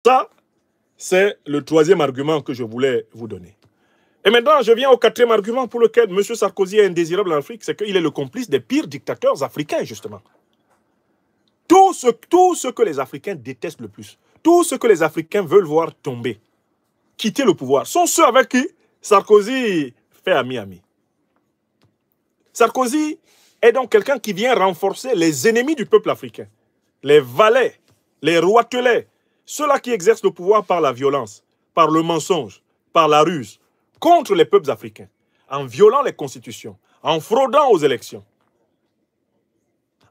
Ça, c'est le troisième argument que je voulais vous donner. Et maintenant, je viens au quatrième argument pour lequel M. Sarkozy est indésirable en Afrique, c'est qu'il est le complice des pires dictateurs africains, justement. Tout ce que les Africains détestent le plus, tout ce que les Africains veulent voir tomber, quitter le pouvoir, sont ceux avec qui Sarkozy fait ami-ami. Sarkozy est donc quelqu'un qui vient renforcer les ennemis du peuple africain, les valets, les roitelets, ceux-là qui exercent le pouvoir par la violence, par le mensonge, par la ruse, contre les peuples africains, en violant les constitutions, en fraudant aux élections,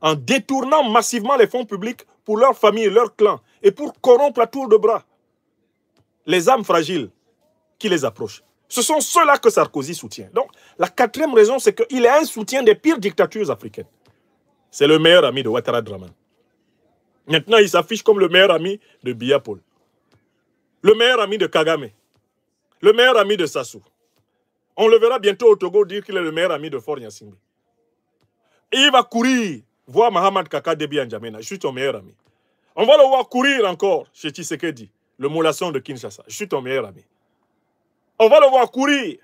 en détournant massivement les fonds publics pour leurs familles, leurs clans, et pour corrompre à tour de bras les âmes fragiles qui les approchent. Ce sont ceux-là que Sarkozy soutient. Donc, la quatrième raison, c'est qu'il est un soutien des pires dictatures africaines. C'est le meilleur ami de Ouattara Draman. Maintenant, il s'affiche comme le meilleur ami de Biya Paul, le meilleur ami de Kagame, le meilleur ami de Sassou. On le verra bientôt au Togo dire qu'il est le meilleur ami de Faure Gnassingbé. Et il va courir voir Mahamat Kaka Déby N'Djamena. Je suis ton meilleur ami. On va le voir courir encore chez Tshisekedi, le mollasson de Kinshasa. Je suis ton meilleur ami. On va le voir courir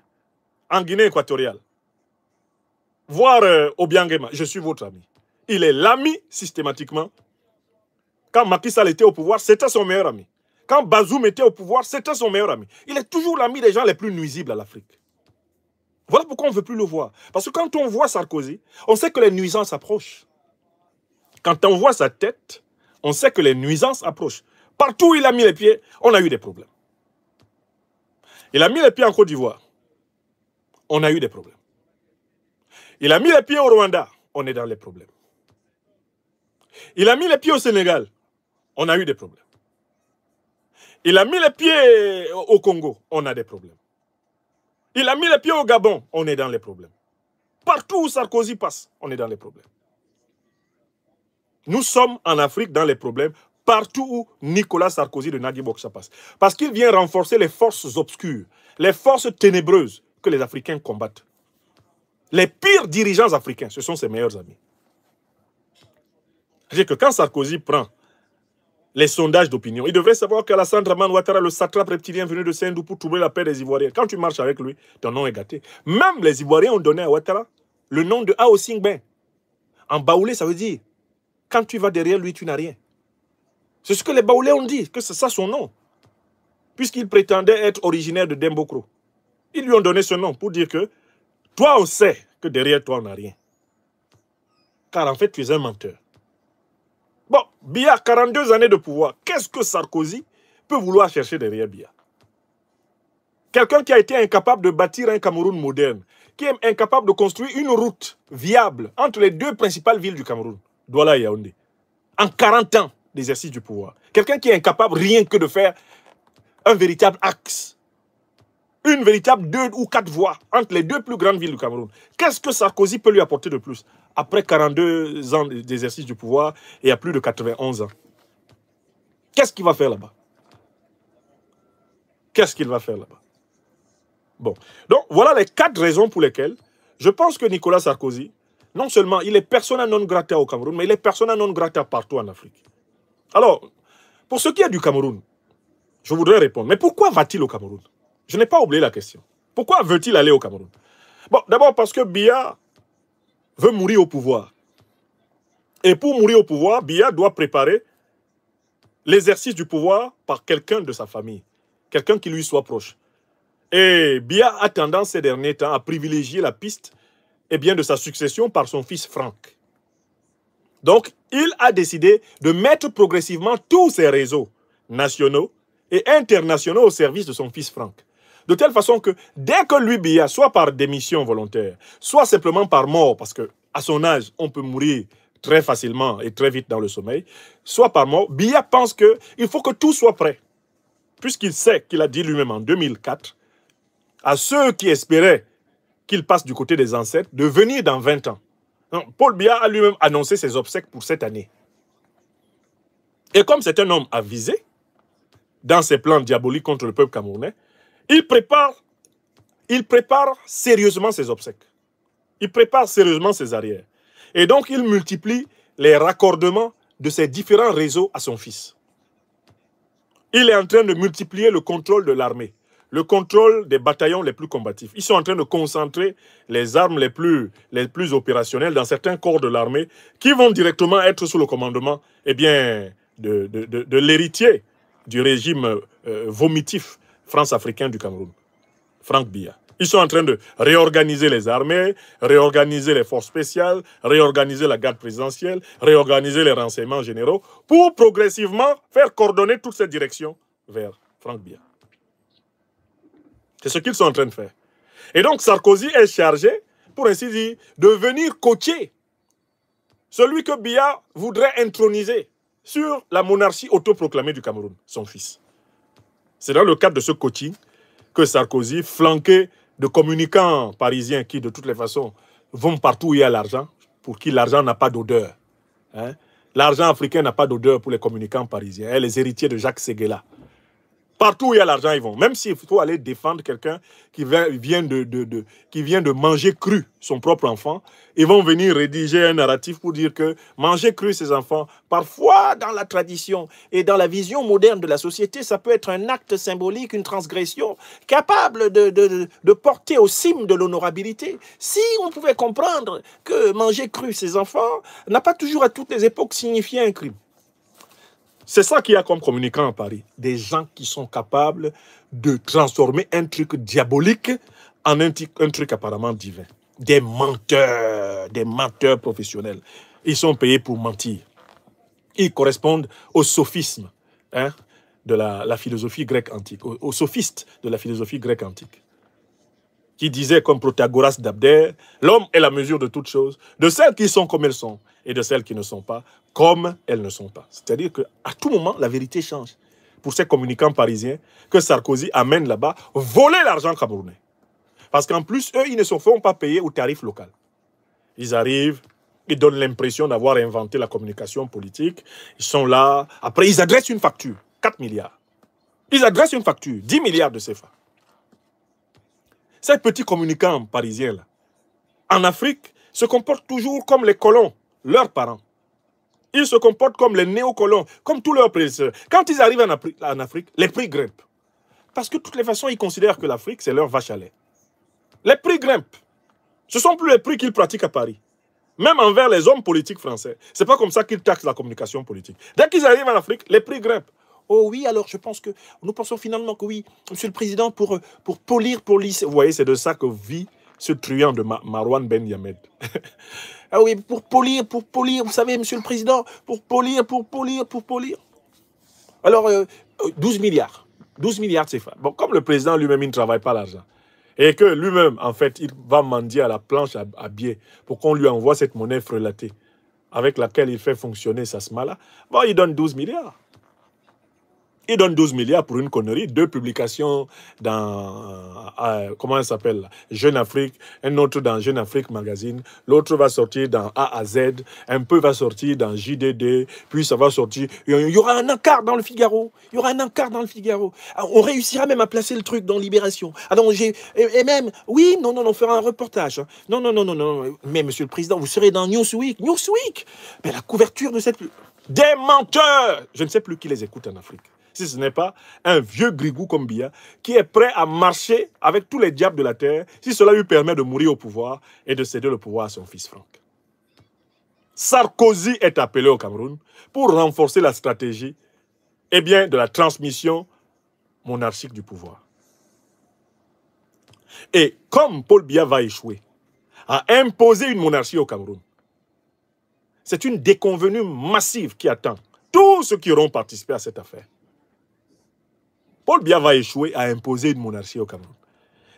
en Guinée équatoriale. Voir Obiangema. Je suis votre ami. Il est l'ami systématiquement. Quand Macky Sall était au pouvoir, c'était son meilleur ami. Quand Bazoum était au pouvoir, c'était son meilleur ami. Il est toujours l'ami des gens les plus nuisibles à l'Afrique. Voilà pourquoi on ne veut plus le voir. Parce que quand on voit Sarkozy, on sait que les nuisances approchent. Quand on voit sa tête, on sait que les nuisances approchent. Partout où il a mis les pieds, on a eu des problèmes. Il a mis les pieds en Côte d'Ivoire. On a eu des problèmes. Il a mis les pieds au Rwanda. On est dans les problèmes. Il a mis les pieds au Sénégal. On a eu des problèmes. Il a mis les pieds au Congo. On a des problèmes. Il a mis les pieds au Gabon. On est dans les problèmes. Partout où Sarkozy passe, on est dans les problèmes. Nous sommes en Afrique dans les problèmes partout où Nicolas Sarkozy de Nagui Boksa passe. Parce qu'il vient renforcer les forces obscures, les forces ténébreuses que les Africains combattent. Les pires dirigeants africains, ce sont ses meilleurs amis. C'est-à-dire que quand Sarkozy prend les sondages d'opinion, il devrait savoir qu'Alassane Dramane Ouattara, le satrape reptilien venu de Sendou pour troubler la paix des Ivoiriens. Quand tu marches avec lui, ton nom est gâté. Même les Ivoiriens ont donné à Ouattara le nom de Ao Singben. En baoulé, ça veut dire, quand tu vas derrière lui, tu n'as rien. C'est ce que les Baoulés ont dit, que c'est ça son nom. Puisqu'il prétendait être originaire de Dembokro. Ils lui ont donné ce nom pour dire que toi, on sait que derrière toi, on n'a rien. Car en fait, tu es un menteur. Bon, Biya, 42 années de pouvoir. Qu'est-ce que Sarkozy peut vouloir chercher derrière Biya? Quelqu'un qui a été incapable de bâtir un Cameroun moderne, qui est incapable de construire une route viable entre les deux principales villes du Cameroun, Douala et Yaoundé, en 40 ans d'exercice du pouvoir. Quelqu'un qui est incapable rien que de faire un véritable axe, une véritable 2 ou 4 voies entre les deux plus grandes villes du Cameroun. Qu'est-ce que Sarkozy peut lui apporter de plus après 42 ans d'exercice du pouvoir et à plus de 91 ans? Qu'est-ce qu'il va faire là-bas? Qu'est-ce qu'il va faire là-bas? Bon, donc voilà les 4 raisons pour lesquelles je pense que Nicolas Sarkozy, non seulement il est persona non grata au Cameroun, mais il est persona non grata partout en Afrique. Alors, pour ce qui est du Cameroun, je voudrais répondre. Mais pourquoi va-t-il au Cameroun? Je n'ai pas oublié la question. Pourquoi veut-il aller au Cameroun? Bon, d'abord parce que Biya veut mourir au pouvoir. Et pour mourir au pouvoir, Biya doit préparer l'exercice du pouvoir par quelqu'un de sa famille. Quelqu'un qui lui soit proche. Et Biya a tendance ces derniers temps à privilégier la piste de sa succession par son fils Franck. Donc, il a décidé de mettre progressivement tous ses réseaux nationaux et internationaux au service de son fils Franck. De telle façon que dès que lui, Biya, soit par démission volontaire, soit simplement par mort, parce qu'à son âge, on peut mourir très facilement et très vite dans le sommeil, soit par mort, Biya pense qu'il faut que tout soit prêt. Puisqu'il sait qu'il a dit lui-même en 2004 à ceux qui espéraient qu'il passe du côté des ancêtres de venir dans 20 ans. Donc, Paul Biya a lui-même annoncé ses obsèques pour cette année. Et comme c'est un homme avisé dans ses plans diaboliques contre le peuple camerounais, il prépare sérieusement ses obsèques. Il prépare sérieusement ses arrières. Et donc, il multiplie les raccordements de ses différents réseaux à son fils. Il est en train de multiplier le contrôle de l'armée, le contrôle des bataillons les plus combatifs. Ils sont en train de concentrer les armes les plus opérationnelles dans certains corps de l'armée qui vont directement être sous le commandement de l'héritier du régime vomitif France-africain du Cameroun, Franck Biya. Ils sont en train de réorganiser les armées, réorganiser les forces spéciales, réorganiser la garde présidentielle, réorganiser les renseignements généraux pour progressivement faire coordonner toute cette direction vers Franck Biya. C'est ce qu'ils sont en train de faire. Et donc Sarkozy est chargé, pour ainsi dire, de venir coacher celui que Biya voudrait introniser sur la monarchie autoproclamée du Cameroun, son fils. C'est dans le cadre de ce coaching que Sarkozy, flanqué de communicants parisiens qui, de toutes les façons, vont partout où il y a l'argent, pour qui l'argent n'a pas d'odeur. Hein? L'argent africain n'a pas d'odeur pour les communicants parisiens, hein, les héritiers de Jacques Séguéla. Partout où il y a l'argent, ils vont. Même s'il faut aller défendre quelqu'un qui vient de manger cru son propre enfant, ils vont venir rédiger un narratif pour dire que manger cru ses enfants, parfois dans la tradition et dans la vision moderne de la société, ça peut être un acte symbolique, une transgression capable de porter au cime de l'honorabilité. Si on pouvait comprendre que manger cru ses enfants n'a pas toujours à toutes les époques signifié un crime. C'est ça qu'il y a comme communicant à Paris. Des gens qui sont capables de transformer un truc diabolique en un truc apparemment divin. Des menteurs professionnels. Ils sont payés pour mentir. Ils correspondent au sophisme de la philosophie grecque antique, aux sophistes de la philosophie grecque antique, qui disait comme Protagoras d'Abdère, l'homme est la mesure de toutes choses, de celles qui sont comme elles sont, et de celles qui ne sont pas comme elles ne sont pas. C'est-à-dire qu'à tout moment, la vérité change. Pour ces communicants parisiens que Sarkozy amène là-bas, voler l'argent camerounais. Parce qu'en plus, eux, ils ne se font pas payer au tarif local. Ils arrivent, ils donnent l'impression d'avoir inventé la communication politique. Ils sont là. Après, ils adressent une facture, 4 milliards. Ils adressent une facture, 10 milliards de CFA. Ces petits communicants parisiens-là, en Afrique, se comportent toujours comme les colons, leurs parents. Ils se comportent comme les néocolons, comme tous leurs prédécesseurs. Quand ils arrivent en Afrique, les prix grimpent. Parce que de toutes les façons, ils considèrent que l'Afrique, c'est leur vache à lait. Les prix grimpent. Ce ne sont plus les prix qu'ils pratiquent à Paris. Même envers les hommes politiques français. Ce n'est pas comme ça qu'ils taxent la communication politique. Dès qu'ils arrivent en Afrique, les prix grimpent. Oh oui, alors je pense que nous pensons finalement que oui, Monsieur le Président, pour polir, pour lisser. Vous voyez, c'est de ça que vit ce truand de Marouane Ben Yamed. Ah oui, pour polir, vous savez, Monsieur le Président, pour polir. Alors, 12 milliards. 12 milliards, c'est ça. Bon, comme le président lui-même, il ne travaille pas l'argent. Et que lui-même, en fait, il va mendier à la planche à biais pour qu'on lui envoie cette monnaie frelatée avec laquelle il fait fonctionner sa SMALA. Bon, il donne 12 milliards. Il donne 12 milliards pour une connerie, 2 publications dans, comment elle s'appelle, Jeune Afrique, un autre dans Jeune Afrique Magazine, l'autre va sortir dans A à Z, un peu va sortir dans JDD, puis ça va sortir, il y aura un encart dans le Figaro, On réussira même à placer le truc dans Libération. Ah non, et même, oui, non, on fera un reportage. Non, mais Monsieur le Président, vous serez dans Newsweek. Mais la couverture de cette... Des menteurs! Je ne sais plus qui les écoute en Afrique. Si ce n'est pas un vieux grigou comme Biya qui est prêt à marcher avec tous les diables de la terre si cela lui permet de mourir au pouvoir et de céder le pouvoir à son fils Franck. Sarkozy est appelé au Cameroun pour renforcer la stratégie de la transmission monarchique du pouvoir. Et comme Paul Biya va échouer à imposer une monarchie au Cameroun, c'est une déconvenue massive qui attend tous ceux qui auront participé à cette affaire. Paul Biya va échouer à imposer une monarchie au Cameroun.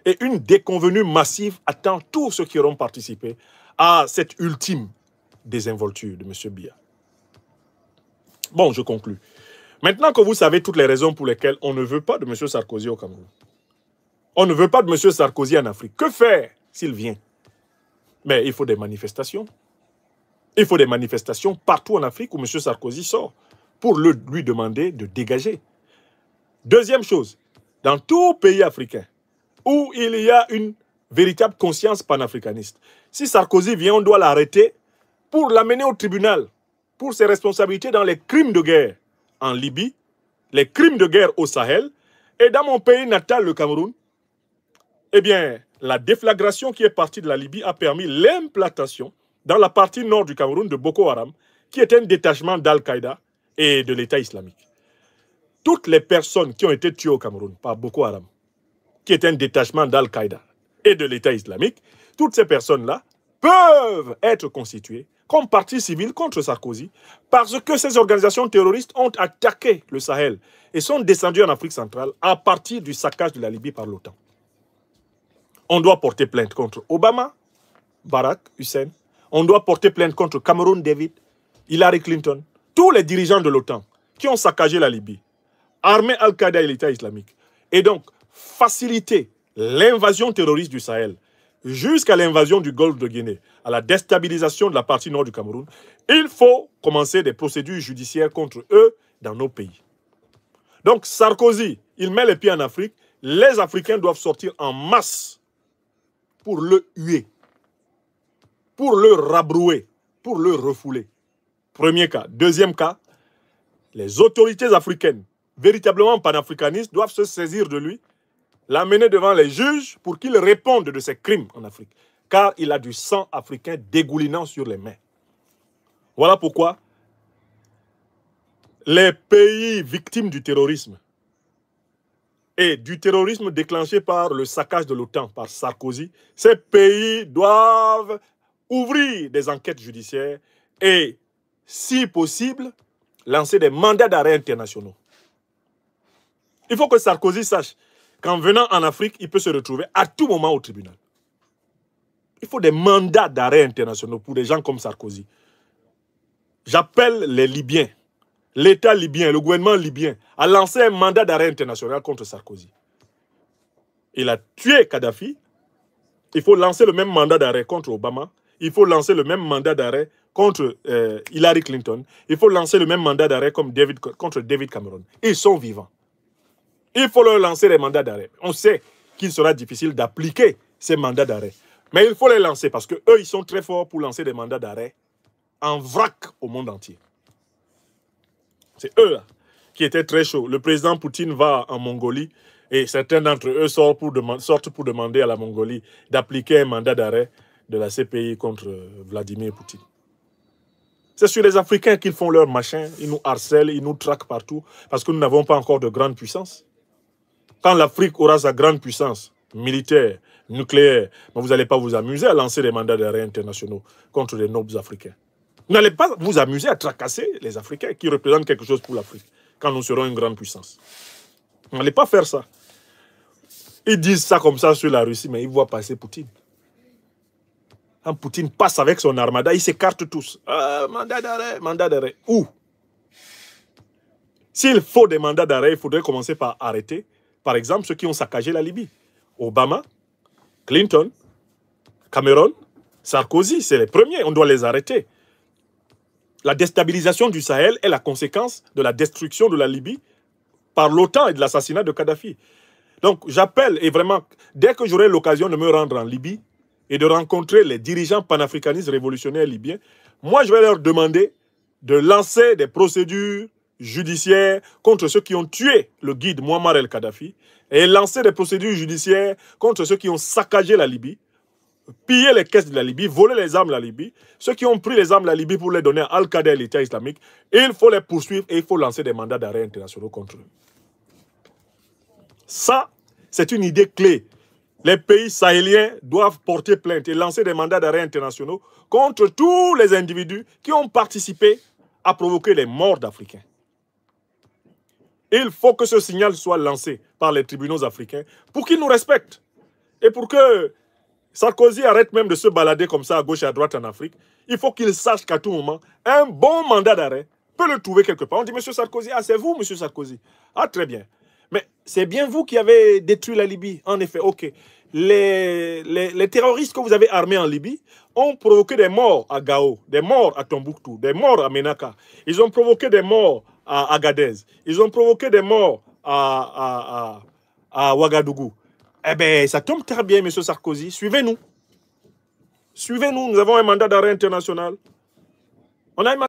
Et une déconvenue massive attend tous ceux qui auront participé à cette ultime désinvolture de M. Biya. Bon, je conclus. Maintenant que vous savez toutes les raisons pour lesquelles on ne veut pas de M. Sarkozy au Cameroun, on ne veut pas de M. Sarkozy en Afrique, que faire s'il vient? Mais il faut des manifestations. Il faut des manifestations partout en Afrique où M. Sarkozy sort pour lui demander de dégager. Deuxième chose, dans tout pays africain où il y a une véritable conscience panafricaniste, si Sarkozy vient, on doit l'arrêter pour l'amener au tribunal pour ses responsabilités dans les crimes de guerre en Libye, les crimes de guerre au Sahel. Et dans mon pays natal, le Cameroun, eh bien, la déflagration qui est partie de la Libye a permis l'implantation dans la partie nord du Cameroun de Boko Haram, qui est un détachement d'Al-Qaïda et de l'État islamique. Toutes les personnes qui ont été tuées au Cameroun par Boko Haram, qui est un détachement d'Al-Qaïda et de l'État islamique, toutes ces personnes-là peuvent être constituées comme partie civile contre Sarkozy parce que ces organisations terroristes ont attaqué le Sahel et sont descendues en Afrique centrale à partir du saccage de la Libye par l'OTAN. On doit porter plainte contre Obama, Barack Hussein. On doit porter plainte contre Cameron David, Hillary Clinton, tous les dirigeants de l'OTAN qui ont saccagé la Libye, armé Al-Qaïda et l'État islamique. Et donc, faciliter l'invasion terroriste du Sahel jusqu'à l'invasion du Golfe de Guinée, à la déstabilisation de la partie nord du Cameroun, il faut commencer des procédures judiciaires contre eux dans nos pays. Donc Sarkozy, il met les pieds en Afrique, les Africains doivent sortir en masse pour le huer, pour le rabrouer, pour le refouler. Premier cas. Deuxième cas, les autorités africaines, véritablement panafricanistes, doivent se saisir de lui, l'amener devant les juges pour qu'il réponde de ses crimes en Afrique. Car il a du sang africain dégoulinant sur les mains. Voilà pourquoi les pays victimes du terrorisme et du terrorisme déclenché par le saccage de l'OTAN par Sarkozy, ces pays doivent ouvrir des enquêtes judiciaires et, si possible, lancer des mandats d'arrêt internationaux. Il faut que Sarkozy sache qu'en venant en Afrique, il peut se retrouver à tout moment au tribunal. Il faut des mandats d'arrêt internationaux pour des gens comme Sarkozy. J'appelle les Libyens, l'État libyen, le gouvernement libyen, à lancer un mandat d'arrêt international contre Sarkozy. Il a tué Kadhafi. Il faut lancer le même mandat d'arrêt contre Obama. Il faut lancer le même mandat d'arrêt contre Hillary Clinton. Il faut lancer le même mandat d'arrêt contre David Cameron. Ils sont vivants. Il faut leur lancer les mandats d'arrêt. On sait qu'il sera difficile d'appliquer ces mandats d'arrêt. Mais il faut les lancer parce qu'eux, ils sont très forts pour lancer des mandats d'arrêt en vrac au monde entier. C'est eux là, qui étaient très chauds. Le président Poutine va en Mongolie et certains d'entre eux sortent pour demander à la Mongolie d'appliquer un mandat d'arrêt de la CPI contre Vladimir Poutine. C'est sur les Africains qu'ils font leur machin, ils nous harcèlent, ils nous traquent partout parce que nous n'avons pas encore de grande puissance. Quand l'Afrique aura sa grande puissance militaire, nucléaire, vous n'allez pas vous amuser à lancer des mandats d'arrêt internationaux contre les nobles africains. Vous n'allez pas vous amuser à tracasser les Africains qui représentent quelque chose pour l'Afrique quand nous serons une grande puissance. Vous n'allez pas faire ça. Ils disent ça comme ça sur la Russie, mais ils voient passer Poutine. Quand Poutine passe avec son armada, ils s'écartent tous. Mandat d'arrêt, mandat d'arrêt. Où? S'il faut des mandats d'arrêt, il faudrait commencer par arrêter, par exemple, ceux qui ont saccagé la Libye. Obama, Clinton, Cameron, Sarkozy, c'est les premiers, on doit les arrêter. La déstabilisation du Sahel est la conséquence de la destruction de la Libye par l'OTAN et de l'assassinat de Kadhafi. Donc j'appelle, et vraiment, dès que j'aurai l'occasion de me rendre en Libye et de rencontrer les dirigeants panafricanistes révolutionnaires libyens, moi je vais leur demander de lancer des procédures judiciaires contre ceux qui ont tué le guide Muammar el-Kadhafi et lancer des procédures judiciaires contre ceux qui ont saccagé la Libye, piller les caisses de la Libye, voler les armes de la Libye, ceux qui ont pris les armes de la Libye pour les donner à Al-Qaïda et l'État islamique, il faut les poursuivre et il faut lancer des mandats d'arrêt internationaux contre eux. Ça, c'est une idée clé. Les pays sahéliens doivent porter plainte et lancer des mandats d'arrêt internationaux contre tous les individus qui ont participé à provoquer les morts d'Africains. Il faut que ce signal soit lancé par les tribunaux africains pour qu'ils nous respectent. Et pour que Sarkozy arrête même de se balader comme ça à gauche et à droite en Afrique, il faut qu'il sache qu'à tout moment, un bon mandat d'arrêt peut le trouver quelque part. On dit, monsieur Sarkozy, ah c'est vous, monsieur Sarkozy. Ah très bien. Mais c'est bien vous qui avez détruit la Libye. En effet, ok. Les terroristes que vous avez armés en Libye ont provoqué des morts à Gao, des morts à Tombouctou, des morts à Ménaka. Ils ont provoqué des morts à Agadez. Ils ont provoqué des morts à Ouagadougou. Eh bien, ça tombe très bien, monsieur Sarkozy. Suivez-nous. Suivez-nous. Nous avons un mandat d'arrêt international. On a un